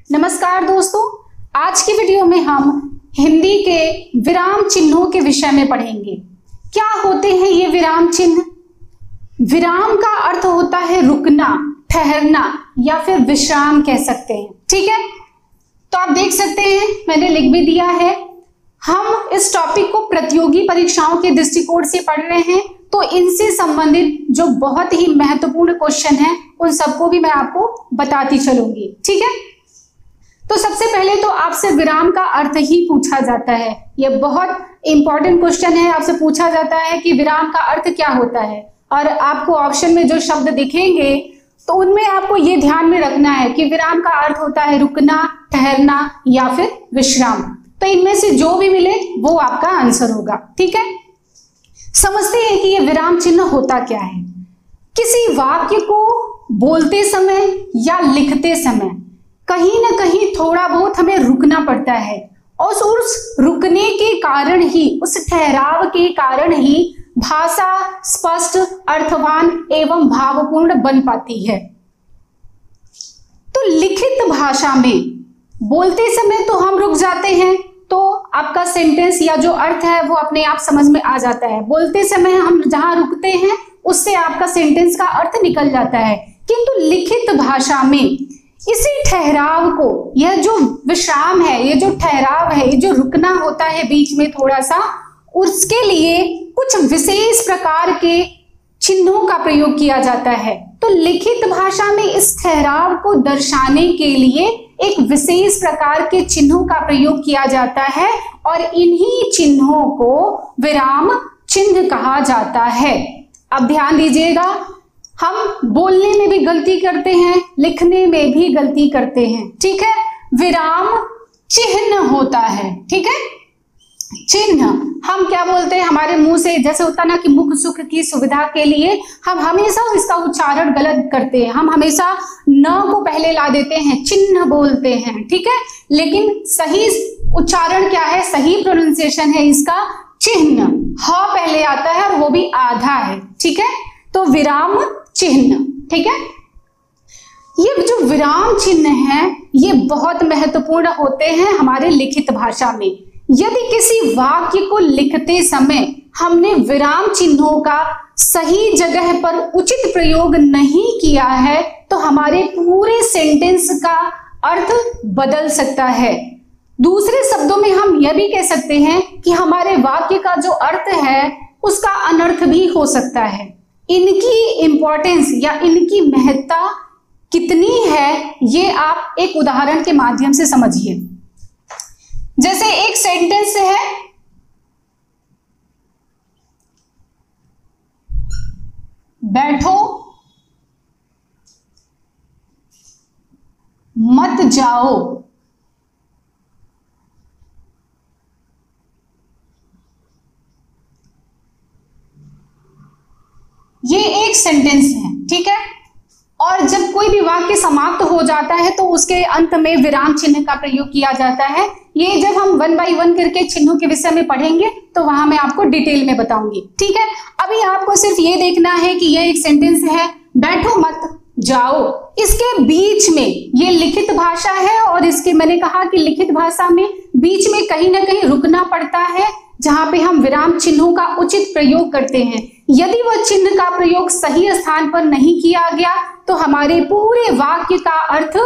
नमस्कार दोस्तों, आज की वीडियो में हम हिंदी के विराम चिन्हों के विषय में पढ़ेंगे। क्या होते हैं ये विराम चिन्ह? विराम का अर्थ होता है रुकना, ठहरना या फिर विश्राम कह सकते हैं। ठीक है, तो आप देख सकते हैं मैंने लिख भी दिया है। हम इस टॉपिक को प्रतियोगी परीक्षाओं के दृष्टिकोण से पढ़ रहे हैं, तो इनसे संबंधित जो बहुत ही महत्वपूर्ण क्वेश्चन है उन सबको भी मैं आपको बताती चलूंगी। ठीक है, तो सबसे पहले तो आपसे विराम का अर्थ ही पूछा जाता है। यह बहुत इंपॉर्टेंट क्वेश्चन है। आपसे पूछा जाता है कि विराम का अर्थ क्या होता है, और आपको ऑप्शन में जो शब्द दिखेंगे तो उनमें आपको ये ध्यान में रखना है कि विराम का अर्थ होता है रुकना, ठहरना या फिर विश्राम। तो इनमें से जो भी मिले वो आपका आंसर होगा। ठीक है, समझते हैं कि ये विराम चिन्ह होता क्या है। किसी वाक्य को बोलते समय या लिखते समय कहीं ना कहीं थोड़ा बहुत हमें रुकना पड़ता है, और उस रुकने के कारण ही, उस ठहराव के कारण ही भाषा स्पष्ट, अर्थवान एवं भावपूर्ण बन पाती है। तो लिखित भाषा में बोलते समय तो हम रुक जाते हैं, तो आपका सेंटेंस या जो अर्थ है वो अपने आप समझ में आ जाता है। बोलते समय हम जहां रुकते हैं उससे आपका सेंटेंस का अर्थ निकल जाता है। किंतु लिखित भाषा में इसी ठहराव को, यह जो विश्राम है, ये जो ठहराव है, ये जो रुकना होता है बीच में थोड़ा सा, उसके लिए कुछ विशेष प्रकार के चिन्हों का प्रयोग किया जाता है। तो लिखित भाषा में इस ठहराव को दर्शाने के लिए एक विशेष प्रकार के चिन्हों का प्रयोग किया जाता है, और इन्हीं चिन्हों को विराम चिन्ह कहा जाता है। अब ध्यान दीजिएगा, हम बोलने में भी गलती करते हैं, लिखने में भी गलती करते हैं। ठीक है, विराम चिन्ह होता है। ठीक है, चिन्ह हम क्या बोलते हैं, हमारे मुंह से जैसे होता ना कि मुख सुख की सुविधा के लिए हम हमेशा इसका उच्चारण गलत करते हैं। हम हमेशा न को पहले ला देते हैं, चिन्ह बोलते हैं। ठीक है, लेकिन सही उच्चारण क्या है, सही प्रोनाउंसिएशन है इसका चिन्ह। ह पहले आता है और वो भी आधा है। ठीक है, तो विराम चिन्ह। ठीक है, ये जो विराम चिन्ह है ये बहुत महत्वपूर्ण होते हैं हमारे लिखित भाषा में। यदि किसी वाक्य को लिखते समय हमने विराम चिन्हों का सही जगह पर उचित प्रयोग नहीं किया है तो हमारे पूरे सेंटेंस का अर्थ बदल सकता है। दूसरे शब्दों में हम यह भी कह सकते हैं कि हमारे वाक्य का जो अर्थ है उसका अनर्थ भी हो सकता है। इनकी इंपॉर्टेंस या इनकी महत्ता कितनी है ये आप एक उदाहरण के माध्यम से समझिए। जैसे एक सेंटेंस है, बैठो मत जाओ। ये एक सेंटेंस है। ठीक है, और जब कोई भी वाक्य समाप्त हो जाता है तो उसके अंत में विराम चिन्ह का प्रयोग किया जाता है। ये जब हम 1 बाय 1 करके चिन्हों के विषय में पढ़ेंगे तो वहां मैं आपको डिटेल में बताऊंगी। ठीक है, अभी आपको सिर्फ ये देखना है कि ये एक सेंटेंस है, बैठो मत जाओ। इसके बीच में ये लिखित भाषा है, और इसके मैंने कहा कि लिखित भाषा में बीच में कहीं ना कहीं रुकना पड़ता है, जहां पे हम विराम चिन्हों का उचित प्रयोग करते हैं। यदि वह चिन्ह का प्रयोग सही स्थान पर नहीं किया गया तो हमारे पूरे वाक्य का अर्थ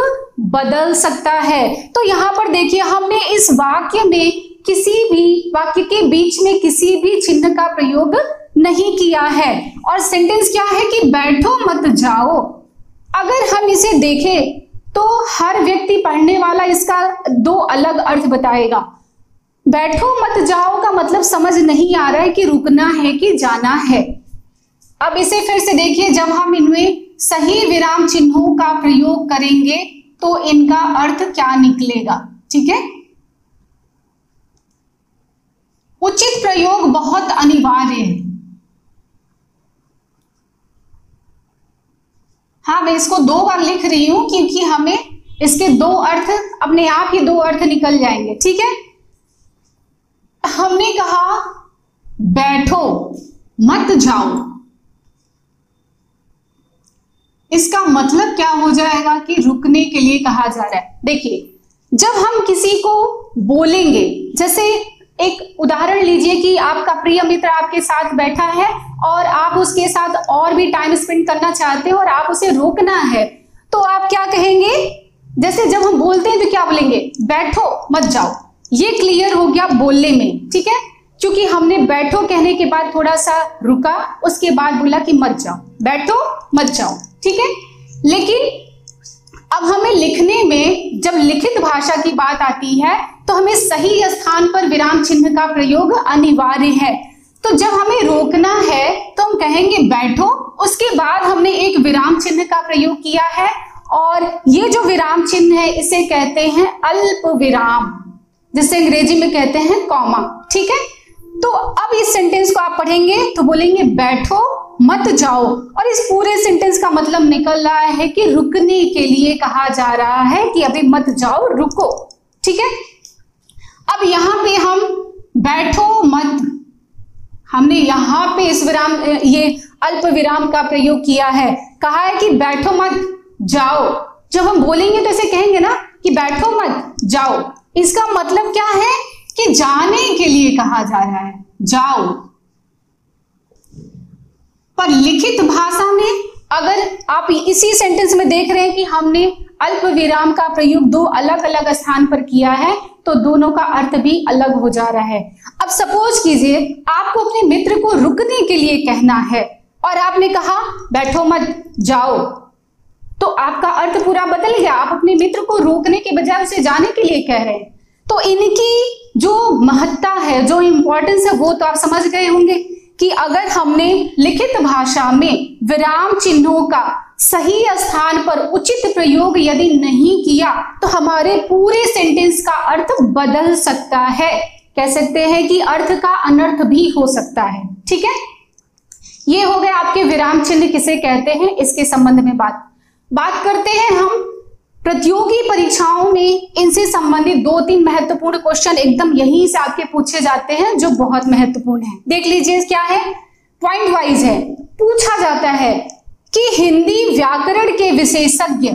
बदल सकता है। तो यहाँ पर देखिए, हमने इस वाक्य में किसी भी वाक्य के बीच में किसी भी चिन्ह का प्रयोग नहीं किया है, और सेंटेंस क्या है कि बैठो मत जाओ। अगर हम इसे देखें तो हर व्यक्ति पढ़ने वाला इसका 2 अलग अर्थ बताएगा। बैठो मत जाओ का मतलब समझ नहीं आ रहा है कि रुकना है कि जाना है। अब इसे फिर से देखिए, जब हम इनमें सही विराम चिन्हों का प्रयोग करेंगे तो इनका अर्थ क्या निकलेगा। ठीक है, उचित प्रयोग बहुत अनिवार्य है। हाँ, मैं इसको 2 बार लिख रही हूं क्योंकि हमें इसके 2 अर्थ, अपने आप ही 2 अर्थ निकल जाएंगे। ठीक है, हमने कहा बैठो मत जाओ, इसका मतलब क्या हो जाएगा कि रुकने के लिए कहा जा रहा है। देखिए, जब हम किसी को बोलेंगे, जैसे एक उदाहरण लीजिए कि आपका प्रिय मित्र आपके साथ बैठा है और आप उसके साथ और भी टाइम स्पेंड करना चाहते हो और आप उसे रोकना है, तो आप क्या कहेंगे? जैसे जब हम बोलते हैं तो क्या बोलेंगे? बैठो मत जाओ। ये क्लियर हो गया बोलने में, ठीक है, क्योंकि हमने बैठो कहने के बाद थोड़ा सा रुका, उसके बाद बोला कि मत जाओ, बैठो मत जाओ, ठीक है। लेकिन अब हमें लिखने में जब लिखित भाषा की बात आती है तो हमें सही स्थान पर विराम चिन्ह का प्रयोग अनिवार्य है। तो जब हमें रोकना है तो हम कहेंगे बैठो, उसके बाद हमने एक विराम चिन्ह का प्रयोग किया है और ये जो विराम चिन्ह है इसे कहते हैं अल्प विराम, जिसे अंग्रेजी में कहते हैं कॉमा, ठीक है। तो अब इस सेंटेंस को आप पढ़ेंगे तो बोलेंगे बैठो मत जाओ, और इस पूरे सेंटेंस का मतलब निकल रहा है कि रुकने के लिए कहा जा रहा है कि अभी मत जाओ, रुको, ठीक है। अब यहां पे हम बैठो मत, हमने यहां पे इस विराम, ये अल्प विराम का प्रयोग किया है, कहा है कि बैठो मत जाओ। जब हम बोलेंगे तो ऐसे कहेंगे ना कि बैठो मत जाओ, इसका मतलब क्या है कि जाने के लिए कहा जा रहा है, जाओ। पर लिखित भाषा में अगर आप इसी सेंटेंस में देख रहे हैं कि हमने अल्प विराम का प्रयोग दो अलग अलग स्थान पर किया है, तो दोनों का अर्थ भी अलग हो जा रहा है। अब सपोज कीजिए आपको अपने मित्र को रुकने के लिए कहना है और आपने कहा बैठो मत जाओ, तो आपका अर्थ पूरा बदल गया। आप अपने मित्र को रोकने के बजाय उसे जाने के लिए कह रहे हैं। तो इनकी जो महत्ता है, जो इंपॉर्टेंस है, वो तो आप समझ गए होंगे कि अगर हमने लिखित भाषा में विराम चिन्हों का सही स्थान पर उचित प्रयोग यदि नहीं किया तो हमारे पूरे सेंटेंस का अर्थ बदल सकता है। कह सकते हैं कि अर्थ का अनर्थ भी हो सकता है, ठीक है। ये हो गया आपके विराम चिन्ह किसे कहते हैं, इसके संबंध में बात करते हैं हम। प्रतियोगी परीक्षाओं में इनसे संबंधित 2-3 महत्वपूर्ण क्वेश्चन एकदम यहीं से आपके पूछे जाते हैं जो बहुत महत्वपूर्ण है। देख लीजिए क्या है, पॉइंट वाइज है। पूछा जाता है कि हिंदी व्याकरण के विशेषज्ञ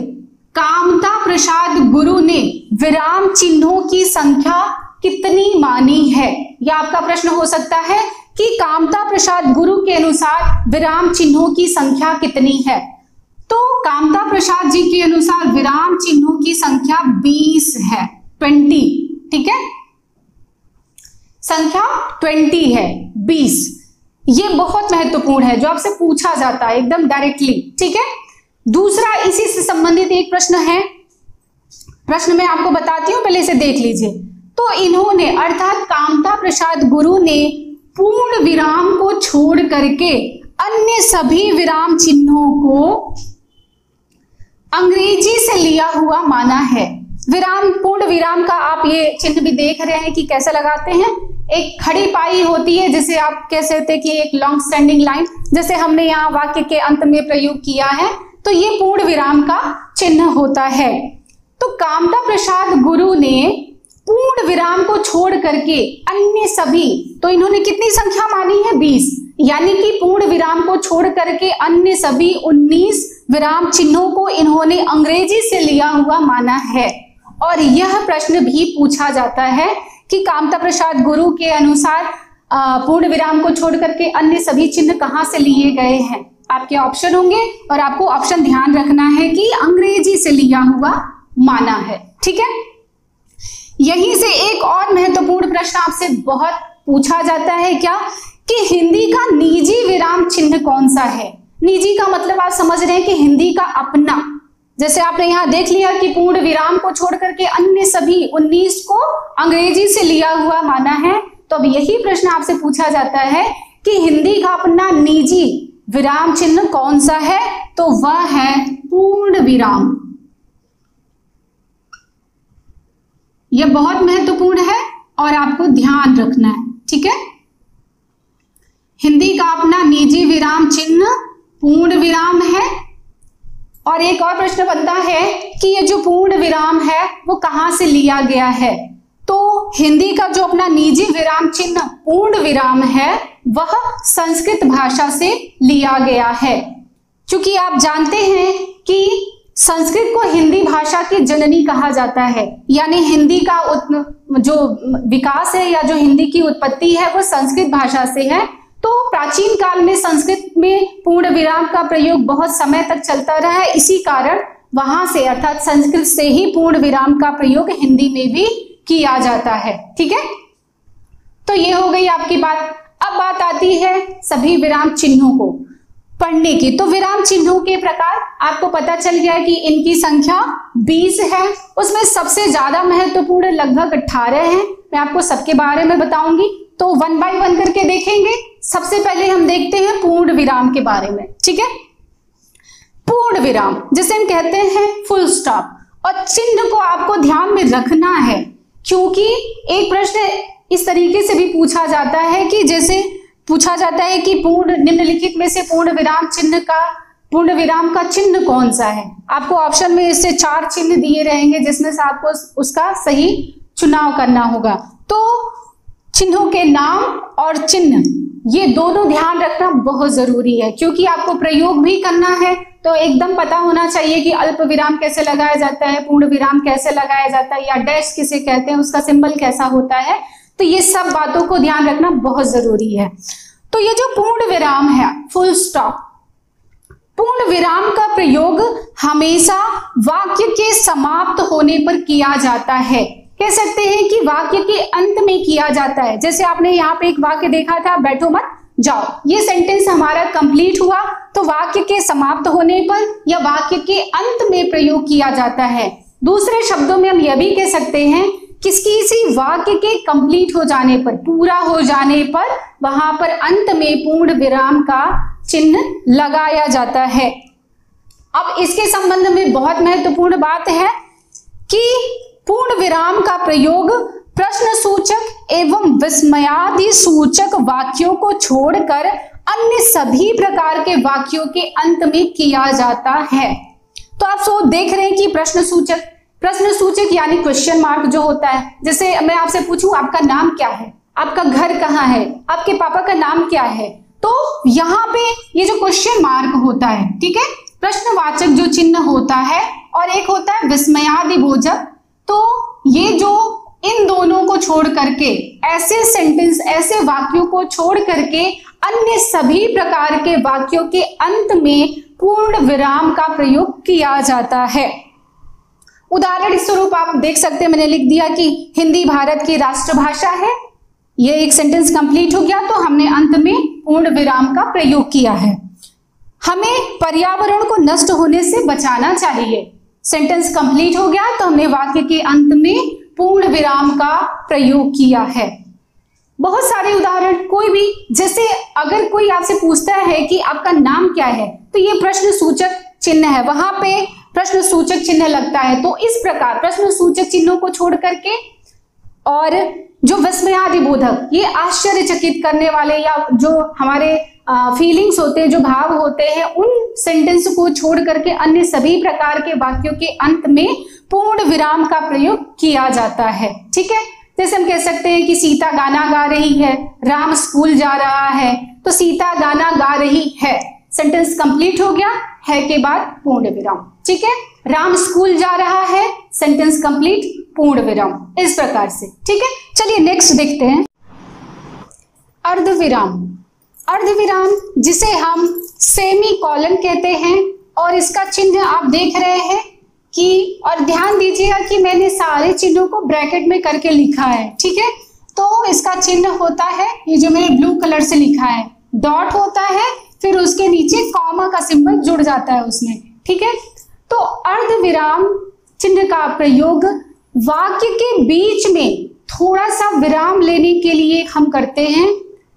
कामता प्रसाद गुरु ने विराम चिन्हों की संख्या कितनी मानी है। यह आपका प्रश्न हो सकता है कि कामता प्रसाद गुरु के अनुसार विराम चिन्हों की संख्या कितनी है। तो कामता प्रसाद जी के अनुसार विराम चिन्हों की संख्या 20 है, 20, ठीक है, संख्या 20 है, 20। ये बहुत महत्वपूर्ण है, जो आपसे पूछा जाता है एकदम डायरेक्टली, ठीक है। दूसरा इसी से संबंधित एक प्रश्न है, प्रश्न मैं आपको बताती हूं, पहले इसे देख लीजिए। तो इन्होंने अर्थात कामता प्रसाद गुरु ने पूर्ण विराम को छोड़ करके अन्य सभी विराम चिन्हों को अंग्रेजी से लिया हुआ माना है। विराम, पूर्ण विराम का आप ये चिन्ह भी देख रहे हैं कि कैसे लगाते हैं। एक खड़ी पाई होती है जिसे आप कह सकते हैं कि एक लॉन्ग स्टैंडिंग लाइन, जैसे हमने यहाँ वाक्य के अंत में प्रयोग किया है, तो ये पूर्ण विराम का चिन्ह होता है। तो कामता प्रसाद गुरु ने पूर्ण विराम को छोड़ करके अन्य सभी, तो इन्होंने कितनी संख्या मानी है, 20, यानी कि पूर्ण विराम को छोड़ करके अन्य सभी 19 विराम चिन्हों को इन्होंने अंग्रेजी से लिया हुआ माना है। और यह प्रश्न भी पूछा जाता है कि कामता प्रसाद गुरु के अनुसार पूर्ण विराम को छोड़ करके अन्य सभी चिन्ह कहां से लिए गए हैं। आपके ऑप्शन होंगे और आपको ऑप्शन ध्यान रखना है कि अंग्रेजी से लिया हुआ माना है, ठीक है। यहीं से एक और महत्वपूर्ण प्रश्न आपसे बहुत पूछा जाता है, क्या कि हिंदी का निजी विराम चिन्ह कौन सा है। निजी का मतलब आप समझ रहे हैं कि हिंदी का अपना, जैसे आपने यहां देख लिया कि पूर्ण विराम को छोड़ करके अन्य सभी 19 को अंग्रेजी से लिया हुआ माना है। तो अब यही प्रश्न आपसे पूछा जाता है कि हिंदी का अपना निजी विराम चिन्ह कौन सा है, तो वह है पूर्ण विराम। यह बहुत महत्वपूर्ण है और आपको ध्यान रखना है, ठीक है। हिंदी का अपना निजी विराम चिन्ह पूर्ण विराम है। और एक और प्रश्न बनता है कि ये जो पूर्ण विराम है वो कहां से लिया गया है। तो हिंदी का जो अपना निजी विराम चिन्ह पूर्ण विराम है वह संस्कृत भाषा से लिया गया है। क्योंकि आप जानते हैं कि संस्कृत को हिंदी भाषा की जननी कहा जाता है, यानी हिंदी का जो विकास है या जो हिंदी की उत्पत्ति है वो संस्कृत भाषा से है। तो प्राचीन काल में संस्कृत में पूर्ण विराम का प्रयोग बहुत समय तक चलता रहा है, इसी कारण वहां से अर्थात संस्कृत से ही पूर्ण विराम का प्रयोग हिंदी में भी किया जाता है। ठीक है, तो ये हो गई आपकी बात। अब बात आती है सभी विराम चिन्हों को पढ़ने की। तो विराम चिन्हों के प्रकार आपको पता चल गया कि इनकी संख्या 20 है। उसमें सबसे ज्यादा महत्वपूर्ण लगभग 18 हैं। मैं आपको सबके बारे में बताऊंगी, तो 1 बाय 1 करके देखेंगे। सबसे पहले हम देखते हैं पूर्ण विराम के बारे में। ठीक है, पूर्ण विराम जिसे हम कहते हैं फुल स्टॉप, और चिन्ह को आपको ध्यान में रखना है, क्योंकि एक प्रश्न इस तरीके से भी पूछा जाता है कि जैसे पूछा जाता है कि निम्नलिखित में से पूर्ण विराम का चिन्ह कौन सा है। आपको ऑप्शन में इससे 4 चिन्ह दिए रहेंगे, जिसमें से आपको उसका सही चुनाव करना होगा। तो चिन्हों के नाम और चिन्ह ये दोनों ध्यान रखना बहुत जरूरी है, क्योंकि आपको प्रयोग भी करना है। तो एकदम पता होना चाहिए कि अल्प विराम कैसे लगाया जाता है, पूर्ण विराम कैसे लगाया जाता है, या डैश किसे कहते हैं, उसका सिंबल कैसा होता है। तो ये सब बातों को ध्यान रखना बहुत जरूरी है। तो ये जो पूर्ण विराम है, फुल स्टॉप, पूर्ण विराम का प्रयोग हमेशा वाक्य के समाप्त होने पर किया जाता है। कह सकते हैं कि वाक्य के अंत में किया जाता है। जैसे आपने यहाँ पे एक वाक्य देखा था, बैठो मत जाओ, ये सेंटेंस हमारा कंप्लीट हुआ, तो वाक्य के समाप्त होने पर या वाक्य के अंत में प्रयोग किया जाता है। दूसरे शब्दों में हम यह भी कह सकते हैं किसी वाक्य के कंप्लीट हो जाने पर, पूरा हो जाने पर, वहां पर अंत में पूर्ण विराम का चिन्ह लगाया जाता है। अब इसके संबंध में बहुत महत्वपूर्ण बात है कि पूर्ण विराम का प्रयोग प्रश्न सूचक एवं विस्मयादि सूचक वाक्यों को छोड़कर अन्य सभी प्रकार के वाक्यों के अंत में किया जाता है। तो आप देख रहे हैं कि प्रश्न सूचक यानी क्वेश्चन मार्क जो होता है, जैसे मैं आपसे पूछूं आपका नाम क्या है, आपका घर कहाँ है, आपके पापा का नाम क्या है, तो यहाँ पे ये जो क्वेश्चन मार्क होता है, ठीक है, प्रश्नवाचक जो चिन्ह होता है, और एक होता है विस्मयादिबोधक। तो ये जो इन दोनों को छोड़ करके, ऐसे सेंटेंस, ऐसे वाक्यों को छोड़ करके अन्य सभी प्रकार के वाक्यों के अंत में पूर्ण विराम का प्रयोग किया जाता है। उदाहरण स्वरूप आप देख सकते हैं, मैंने लिख दिया कि हिंदी भारत की राष्ट्रभाषा है। ये एक सेंटेंस कंप्लीट हो गया, तो हमने अंत में पूर्ण विराम का प्रयोग किया है। हमें पर्यावरण को नष्ट होने से बचाना चाहिए, सेंटेंस कंप्लीट हो गया, तो हमने वाक्य के अंत में पूर्ण विराम का प्रयोग किया है। बहुत सारे उदाहरण, कोई भी, जैसे अगर कोई आपसे पूछता है कि आपका नाम क्या है, तो ये प्रश्न सूचक चिन्ह है, वहां पे प्रश्न सूचक चिन्ह लगता है। तो इस प्रकार प्रश्न सूचक चिन्हों को छोड़ करके, और जो विस्मयादिबोधक, ये आश्चर्यचकित करने वाले या जो हमारे फीलिंग्स होते हैं, जो भाव होते हैं, उन सेंटेंस को छोड़ करके अन्य सभी प्रकार के वाक्यों के अंत में पूर्ण विराम का प्रयोग किया जाता है। ठीक है, जैसे हम कह सकते हैं कि सीता गाना गा रही है, राम स्कूल जा रहा है, तो सीता गाना गा रही है, सेंटेंस कंप्लीट हो गया, है के बाद पूर्ण विराम। ठीक है, राम स्कूल जा रहा है, सेंटेंस कंप्लीट, पूर्ण विराम, इस प्रकार से। ठीक है, चलिए नेक्स्ट देखते हैं अर्धविराम। अर्धविराम जिसे हम सेमीकोलन कहते हैं, और इसका चिन्ह आप देख रहे हैं कि, और ध्यान दीजिएगा कि मैंने सारे चिन्हों को ब्रैकेट में करके लिखा है। ठीक है, तो इसका चिन्ह होता है, ये जो मैंने ब्लू कलर से लिखा है, डॉट होता है, फिर उसके नीचे कॉमा का सिंबल जुड़ जाता है उसमें। ठीक है, तो अर्धविराम चिन्ह का प्रयोग वाक्य के बीच में थोड़ा सा विराम लेने के लिए हम करते हैं,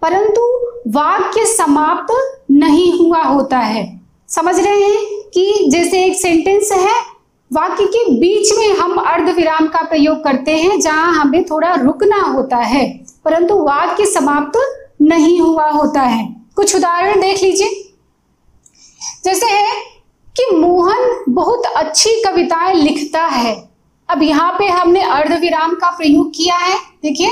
परंतु वाक्य समाप्त नहीं हुआ होता है। समझ रहे हैं कि जैसे एक सेंटेंस है, वाक्य के बीच में हम अर्धविराम का प्रयोग करते हैं, जहां हमें थोड़ा रुकना होता है, परंतु वाक्य समाप्त नहीं हुआ होता है। कुछ उदाहरण देख लीजिए, जैसे है कि मोहन बहुत अच्छी कविताएं लिखता है। अब यहाँ पे हमने अर्धविराम का प्रयोग किया है, देखिए,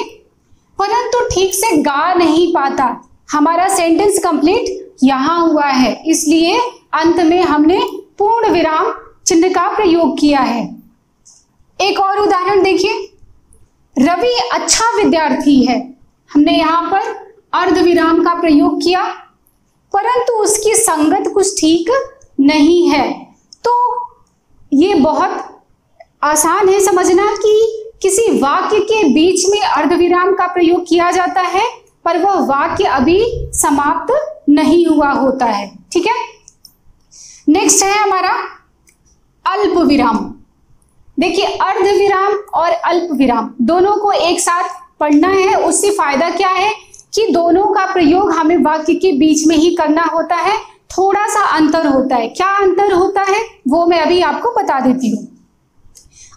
परंतु ठीक से गा नहीं पाता, हमारा सेंटेंस कंप्लीट यहाँ हुआ है, इसलिए अंत में हमने पूर्ण विराम चिन्ह का प्रयोग किया है। एक और उदाहरण देखिए, रवि अच्छा विद्यार्थी है। हमने यहाँ पर अर्धविराम का प्रयोग किया, परंतु उसकी संगत कुछ ठीक नहीं है। तो ये बहुत आसान है समझना कि किसी वाक्य के बीच में अर्धविराम का प्रयोग किया जाता है, पर वह वाक्य अभी समाप्त नहीं हुआ होता है। ठीक है, नेक्स्ट है हमारा अल्प विराम। देखिए, अर्धविराम और अल्प विराम दोनों को एक साथ पढ़ना है। उससे फायदा क्या है कि दोनों का प्रयोग हमें वाक्य के बीच में ही करना होता है। थोड़ा सा अंतर होता है। क्या अंतर होता है वो मैं अभी आपको बता देती हूँ।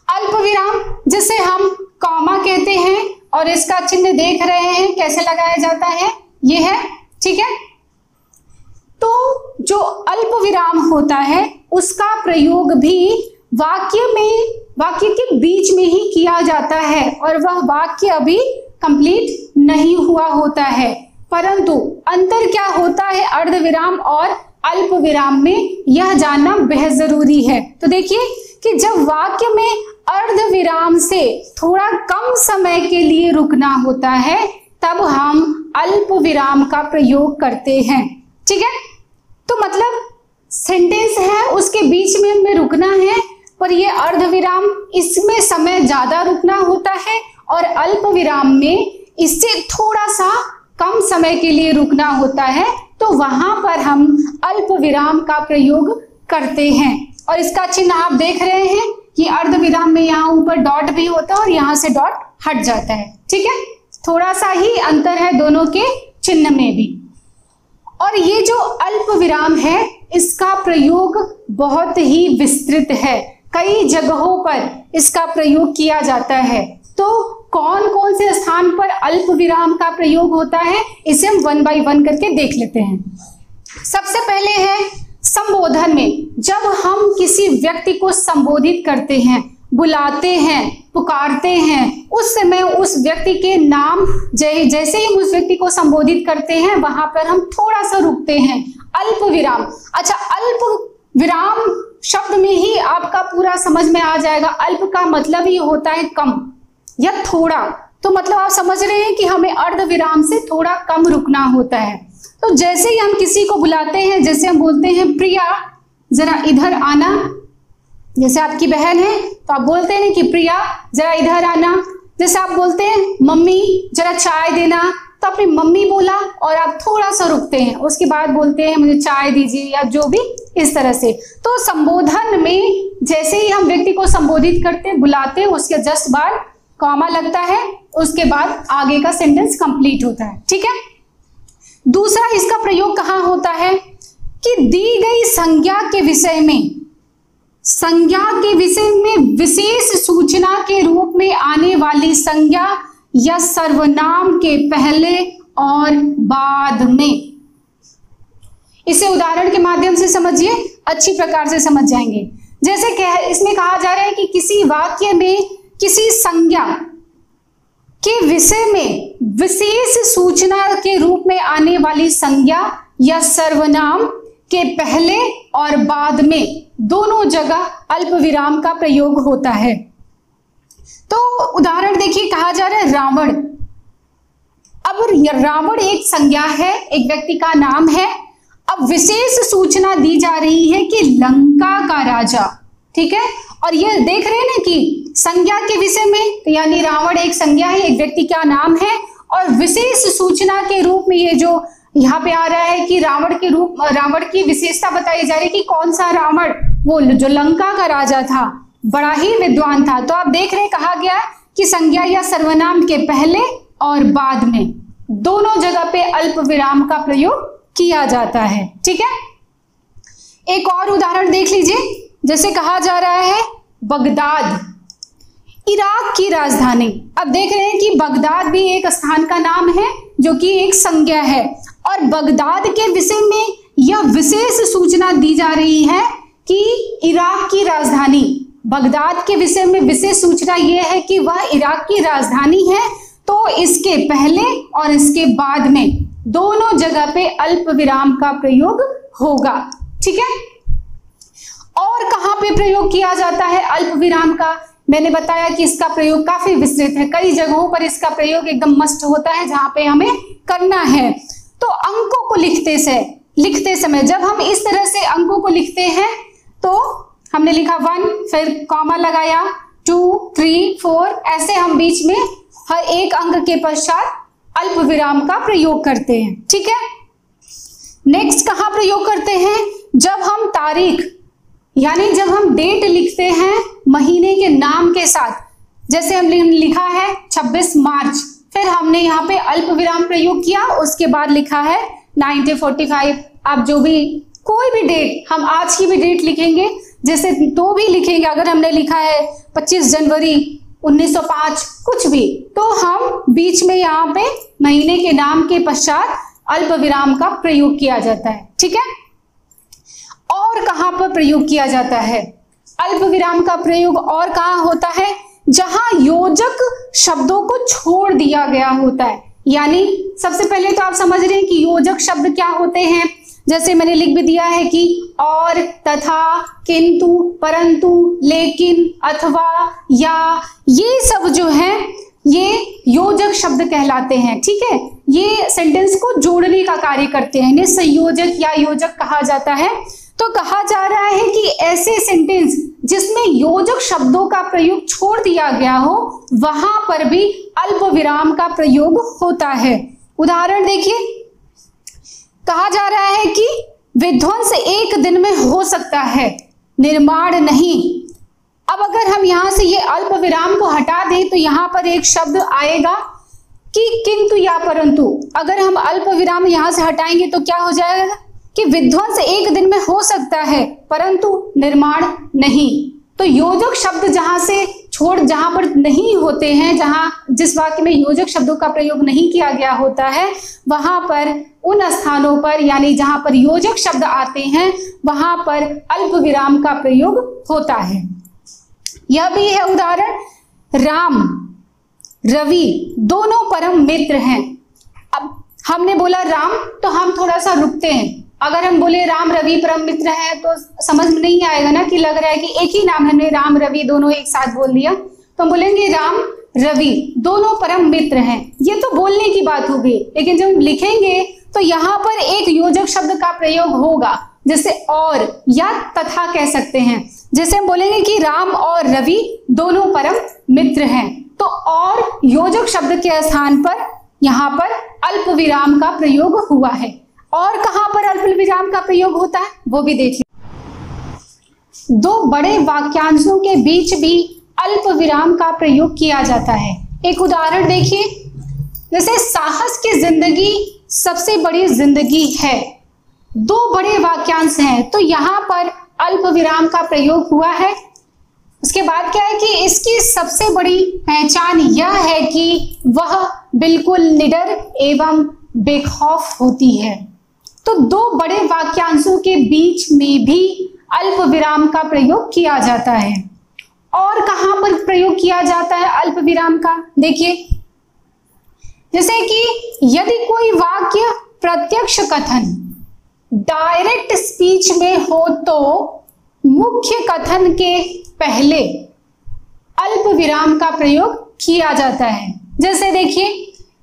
अल्प विराम जिसे हम कॉमा कहते हैं, और इसका चिन्ह देख रहे हैं कैसे लगाया जाता है, ये है। ठीक है, तो जो अल्प विराम होता है उसका प्रयोग भी वाक्य के बीच में ही किया जाता है, और वह वाक्य अभी कंप्लीट नहीं हुआ होता है। परंतु अंतर क्या होता है अर्धविराम और अल्प विराम में, यह जानना बेहद जरूरी है। तो देखिए कि जब वाक्य में अर्धविराम से थोड़ा कम समय के लिए रुकना होता है, तब हम अल्प विराम का प्रयोग करते हैं। ठीक है, तो मतलब सेंटेंस है उसके बीच में हमें रुकना है, पर ये अर्धविराम इसमें समय ज्यादा रुकना होता है, और अल्प विराम में इससे थोड़ा सा कम समय के लिए रुकना होता है। तो वहां पर हम अल्प विराम का प्रयोग करते हैं। और इसका चिन्ह आप देख रहे हैं कि अर्धविराम में यहाँ ऊपर डॉट भी होता है और यहाँ से डॉट हट जाता है। ठीक है, थोड़ा सा ही अंतर है दोनों के चिन्ह में भी। और ये जो अल्प विराम है इसका प्रयोग बहुत ही विस्तृत है, कई जगहों पर इसका प्रयोग किया जाता है। तो कौन कौन से स्थान पर अल्प विराम का प्रयोग होता है, इसे हम 1 बाय 1 करके देख लेते हैं। सबसे पहले है संबोधन में। जब हम किसी व्यक्ति को संबोधित करते हैं, बुलाते हैं, पुकारते हैं, उस समय उस व्यक्ति के नाम जैसे ही उस व्यक्ति को संबोधित करते हैं वहां पर हम थोड़ा सा रुकते हैं, अल्प विराम। अच्छा, अल्प विराम शब्द में ही आपका पूरा समझ में आ जाएगा। अल्प का मतलब ही होता है कम या थोड़ा। तो मतलब आप समझ रहे हैं कि हमें अर्ध विराम से थोड़ा कम रुकना होता है। तो जैसे ही हम किसी को बुलाते हैं, जैसे हम बोलते हैं प्रिया जरा इधर आना, जैसे आपकी बहन है तो आप बोलते हैं कि प्रिया जरा इधर आना। जैसे आप बोलते हैं मम्मी जरा चाय देना, तो अपनी मम्मी बोला और आप थोड़ा सा रुकते हैं, उसके बाद बोलते हैं मुझे चाय दीजिए या जो भी, इस तरह से। तो संबोधन में जैसे ही हम व्यक्ति को संबोधित करते हैं, बुलाते हैं, उसके जस्ट बाद कॉमा लगता है, उसके बाद आगे का सेंटेंस कंप्लीट होता है। ठीक है, दूसरा इसका प्रयोग कहाँ होता है कि दी गई संज्ञा के विषय में, संज्ञा के विषय में विशेष सूचना के रूप में आने वाली संज्ञा या सर्वनाम के पहले और बाद में। इसे उदाहरण के माध्यम से समझिए, अच्छी प्रकार से समझ जाएंगे। जैसे इसमें कहा जा रहा है कि किसी वाक्य में किसी संज्ञा के विषय में विशेष सूचना के रूप में आने वाली संज्ञा या सर्वनाम के पहले और बाद में दोनों जगह अल्प विराम का प्रयोग होता है। तो उदाहरण देखिए, कहा जा रहा है रावण। अब रावण एक संज्ञा है, एक व्यक्ति का नाम है। अब विशेष सूचना दी जा रही है कि लंका का राजा, ठीक है, और ये देख रहे हैं ना कि संज्ञा के विषय में, तो यानी रावण एक संज्ञा है, एक व्यक्ति का नाम है, और विशेष सूचना के रूप में ये जो यहाँ पे आ रहा है कि रावण की विशेषता बताई जा रही है कि कौन सा रावण, वो जो लंका का राजा था, बड़ा ही विद्वान था। तो आप देख रहे हैं कहा गया कि संज्ञा या सर्वनाम के पहले और बाद में दोनों जगह पे अल्प विराम का प्रयोग किया जाता है। ठीक है, एक और उदाहरण देख लीजिए। जैसे कहा जा रहा है बगदाद, इराक की राजधानी। अब देख रहे हैं कि बगदाद भी एक स्थान का नाम है जो कि एक संज्ञा है, और बगदाद के विषय में यह विशेष सूचना दी जा रही है कि इराक की राजधानी, बगदाद के विषय में विशेष सूचना यह है कि वह इराक की राजधानी है। तो इसके पहले और इसके बाद में दोनों जगह पे अल्प विराम का प्रयोग होगा। ठीक है, और कहाँ पे प्रयोग किया जाता है अल्प विराम का? मैंने बताया कि इसका प्रयोग काफी विस्तृत है, कई जगहों पर इसका प्रयोग एकदम मस्ट होता है जहां पे हमें करना है। तो अंकों को लिखते समय जब हम इस तरह से अंकों को लिखते हैं तो हमने लिखा 1, फिर कॉमा लगाया, 2, 3, 4, ऐसे हम बीच में हर एक अंक के पश्चात अल्प विराम का प्रयोग करते हैं। ठीक है, नेक्स्ट कहां प्रयोग करते हैं? जब हम तारीख यानी जब हम डेट लिखते हैं महीने के नाम के साथ, जैसे हमने लिखा है 26 मार्च, फिर हमने यहाँ पे अल्प विराम प्रयोग किया, उसके बाद लिखा है 1945। आप जो भी कोई भी डेट, हम आज की भी डेट लिखेंगे, जैसे तो भी लिखेंगे, अगर हमने लिखा है 25 जनवरी 1905 कुछ भी, तो हम बीच में यहाँ पे महीने के नाम के पश्चात अल्प विराम का प्रयोग किया जाता है। ठीक है, और कहां पर प्रयोग किया जाता है अल्प विराम का प्रयोग? और कहां होता है? जहां योजक शब्दों को छोड़ दिया गया होता है। यानी सबसे पहले तो आप समझ रहे हैं कि योजक शब्द क्या होते हैं। जैसे मैंने लिख भी दिया है कि और, तथा, किंतु, परंतु, लेकिन, अथवा, या, ये सब जो है ये योजक शब्द कहलाते हैं। ठीक है, ये सेंटेंस को जोड़ने का कार्य करते हैं, इन्हें संयोजक या योजक कहा जाता है। तो कहा जा रहा है कि ऐसे सेंटेंस जिसमें योजक शब्दों का प्रयोग छोड़ दिया गया हो, वहां पर भी अल्प विराम का प्रयोग होता है। उदाहरण देखिए, कहा जा रहा है कि विध्वंस एक दिन में हो सकता है, निर्माण नहीं। अब अगर हम यहां से ये अल्प विराम को हटा दें तो यहां पर एक शब्द आएगा कि किंतु या परंतु। अगर हम अल्प विराम यहां से हटाएंगे तो क्या हो जाएगा कि विध्वंस एक दिन में हो सकता है परंतु निर्माण नहीं। तो योजक शब्द जहां पर नहीं होते हैं, जिस वाक्य में योजक शब्दों का प्रयोग नहीं किया गया होता है, वहां पर उन स्थानों पर यानी जहां पर योजक शब्द आते हैं वहां पर अल्प विराम का प्रयोग होता है। यह भी है उदाहरण, राम रवि दोनों परम मित्र हैं। अब हमने बोला राम तो हम थोड़ा सा रुकते हैं। अगर हम बोले राम रवि परम मित्र है तो समझ में नहीं आएगा ना, कि लग रहा है कि एक ही नाम, हमने राम रवि दोनों एक साथ बोल दिया। तो हम बोलेंगे राम रवि दोनों परम मित्र हैं। ये तो बोलने की बात हो गई, लेकिन जब हम लिखेंगे तो यहाँ पर एक योजक शब्द का प्रयोग होगा, जैसे और या तथा कह सकते हैं। जैसे हम बोलेंगे कि राम और रवि दोनों परम मित्र हैं, तो और योजक शब्द के स्थान पर यहाँ पर अल्प विराम का प्रयोग हुआ है। और कहां पर अल्प विराम का प्रयोग होता है वो भी देखिए। दो बड़े वाक्यांशों के बीच भी अल्प विराम का प्रयोग किया जाता है। एक उदाहरण देखिए, जैसे साहस की जिंदगी सबसे बड़ी जिंदगी है। दो बड़े वाक्यांश हैं तो यहां पर अल्प विराम का प्रयोग हुआ है। उसके बाद क्या है कि इसकी सबसे बड़ी पहचान यह है कि वह बिल्कुल निडर एवं बेखौफ होती है। तो दो बड़े वाक्यांशों के बीच में भी अल्प विराम का प्रयोग किया जाता है। और कहां पर प्रयोग किया जाता है अल्प विराम का? देखिए, जैसे कि यदि कोई वाक्य प्रत्यक्ष कथन डायरेक्ट स्पीच में हो तो मुख्य कथन के पहले अल्प विराम का प्रयोग किया जाता है। जैसे देखिए,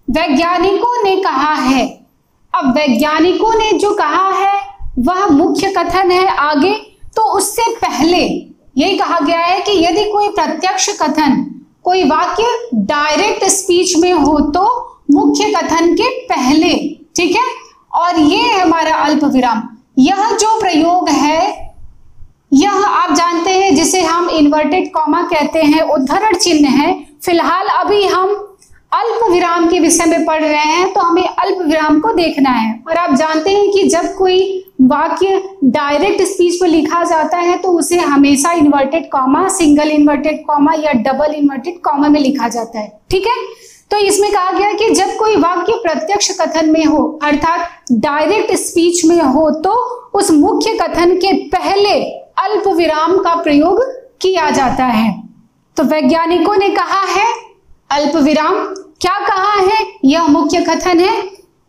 वैज्ञानिकों ने कहा है। अब वैज्ञानिकों ने जो कहा है वह मुख्य कथन है आगे, तो उससे पहले यही कहा गया है कि यदि कोई प्रत्यक्ष कथन, कोई वाक्य डायरेक्ट स्पीच में हो तो मुख्य कथन के पहले। ठीक है, और ये है हमारा अल्प विराम। यह जो प्रयोग है यह आप जानते हैं जिसे हम इन्वर्टेड कॉमा कहते हैं, उद्धरण चिन्ह है। फिलहाल अभी हम अल्प विराम के विषय में पढ़ रहे हैं तो हमें अल्प विराम को देखना है। और आप जानते हैं कि जब कोई वाक्य डायरेक्ट स्पीच में लिखा जाता है तो उसे हमेशा inverted comma, single inverted comma या डबल इन्वर्टेड कॉमा में लिखा जाता है। ठीक है, तो इसमें कहा गया कि जब कोई वाक्य प्रत्यक्ष कथन में हो अर्थात डायरेक्ट स्पीच में हो तो उस मुख्य कथन के पहले अल्प विराम का प्रयोग किया जाता है। तो वैज्ञानिकों ने कहा है अल्प विराम, क्या कहा है? यह मुख्य कथन है,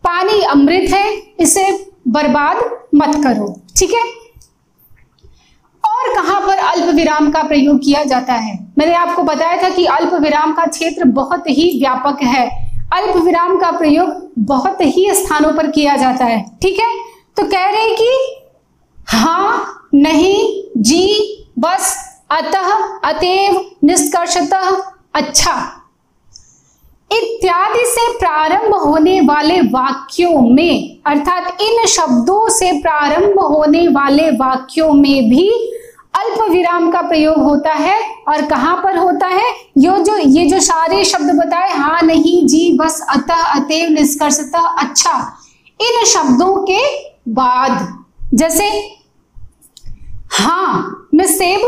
पानी अमृत है, इसे बर्बाद मत करो। ठीक है, और कहां पर अल्प विराम का प्रयोग किया जाता है? मैंने आपको बताया था कि अल्प विराम का क्षेत्र बहुत ही व्यापक है। अल्प विराम का प्रयोग बहुत ही स्थानों पर किया जाता है। ठीक है, तो कह रहे हैं कि हाँ, नहीं, जी, बस, अतः, अतएव, निष्कर्षतः, अच्छा इत्यादि से प्रारंभ होने वाले वाक्यों में, अर्थात इन शब्दों से प्रारंभ होने वाले वाक्यों में भी अल्प विराम का प्रयोग होता है। और कहां पर होता है? ये जो सारे शब्द बताए, हाँ, नहीं, जी, बस, अतः, अतएव, निष्कर्षतः, अच्छा, इन शब्दों के बाद, जैसे हाँ, मैं सेब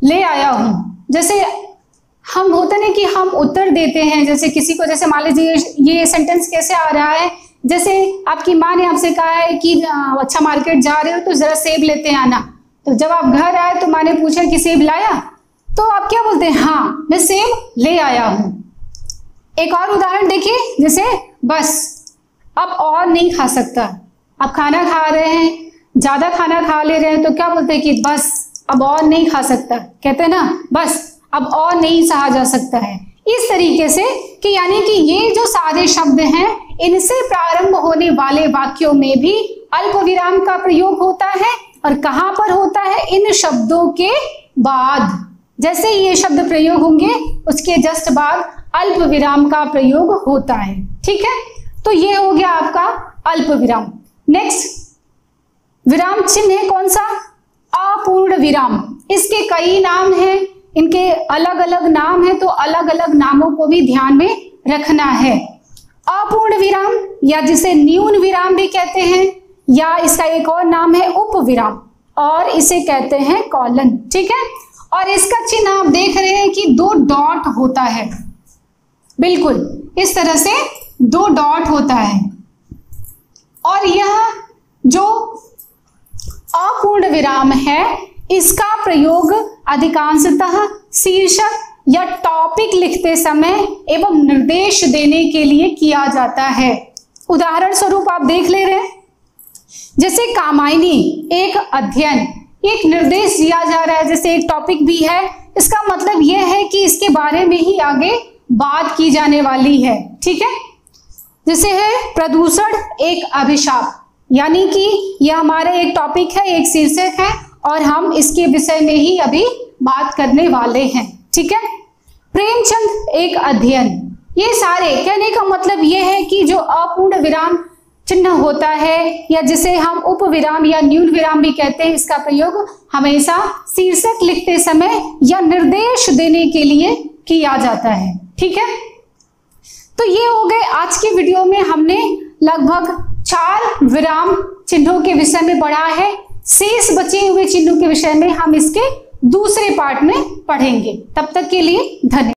ले आया हूं। जैसे हम होता नहीं कि हम उत्तर देते हैं जैसे किसी को, जैसे मान लीजिए ये सेंटेंस कैसे आ रहा है, जैसे आपकी माँ ने आपसे कहा है कि अच्छा मार्केट जा रहे हो तो जरा सेब लेते आना। तो जब आप घर आए तो माँ ने पूछा कि सेब लाया, तो आप क्या बोलते हैं? हाँ, मैं सेब ले आया हूं। एक और उदाहरण देखिए, जैसे बस अब और नहीं खा सकता। आप खाना खा रहे हैं, ज्यादा खाना खा ले रहे हैं, तो क्या बोलते हैं कि बस अब और नहीं खा सकता, कहते हैं ना, बस अब और नहीं सहा जा सकता है। इस तरीके से कि यानी कि ये जो सारे शब्द हैं, इनसे प्रारंभ होने वाले वाक्यों में भी अल्प विराम का प्रयोग होता है। और कहां पर होता है? इन शब्दों के बाद, जैसे ये शब्द प्रयोग होंगे उसके जस्ट बाद अल्प विराम का प्रयोग होता है। ठीक है, तो ये हो गया आपका अल्प विराम। नेक्स्ट विराम चिन्ह है कौन सा? अपूर्ण विराम। इसके कई नाम हैं, इनके अलग अलग नाम है, तो अलग अलग नामों को भी ध्यान में रखना है। अपूर्ण विराम या जिसे न्यून विराम भी कहते हैं, या इसका एक और नाम है उपविराम, और इसे कहते हैं कॉलन। ठीक है, और इसका चिन्ह आप देख रहे हैं कि 2 डॉट होता है, बिल्कुल इस तरह से 2 डॉट होता है। और यह जो अपूर्ण विराम है, इसका प्रयोग अधिकांशतः शीर्षक या टॉपिक लिखते समय एवं निर्देश देने के लिए किया जाता है। उदाहरण स्वरूप आप देख ले रहे हैं, जैसे कामायनी एक अध्ययन, एक निर्देश दिया जा रहा है, जैसे एक टॉपिक भी है, इसका मतलब यह है कि इसके बारे में ही आगे बात की जाने वाली है। ठीक है, जैसे है प्रदूषण एक अभिशाप, यानी कि यह हमारा एक टॉपिक है, एक शीर्षक है, और हम इसके विषय में ही अभी बात करने वाले हैं। ठीक है, प्रेमचंद एक अध्ययन, ये सारे कहने का मतलब यह है कि जो अपूर्ण विराम चिन्ह होता है, या जिसे हम उपविराम या न्यून विराम भी कहते हैं, इसका प्रयोग हमेशा शीर्षक लिखते समय या निर्देश देने के लिए किया जाता है। ठीक है, तो ये हो गए आज की वीडियो में हमने लगभग 4 विराम चिन्हों के विषय में पढ़ा है। शेष बचे हुए चिन्हों के विषय में हम इसके दूसरे पार्ट में पढ़ेंगे। तब तक के लिए धन्यवाद।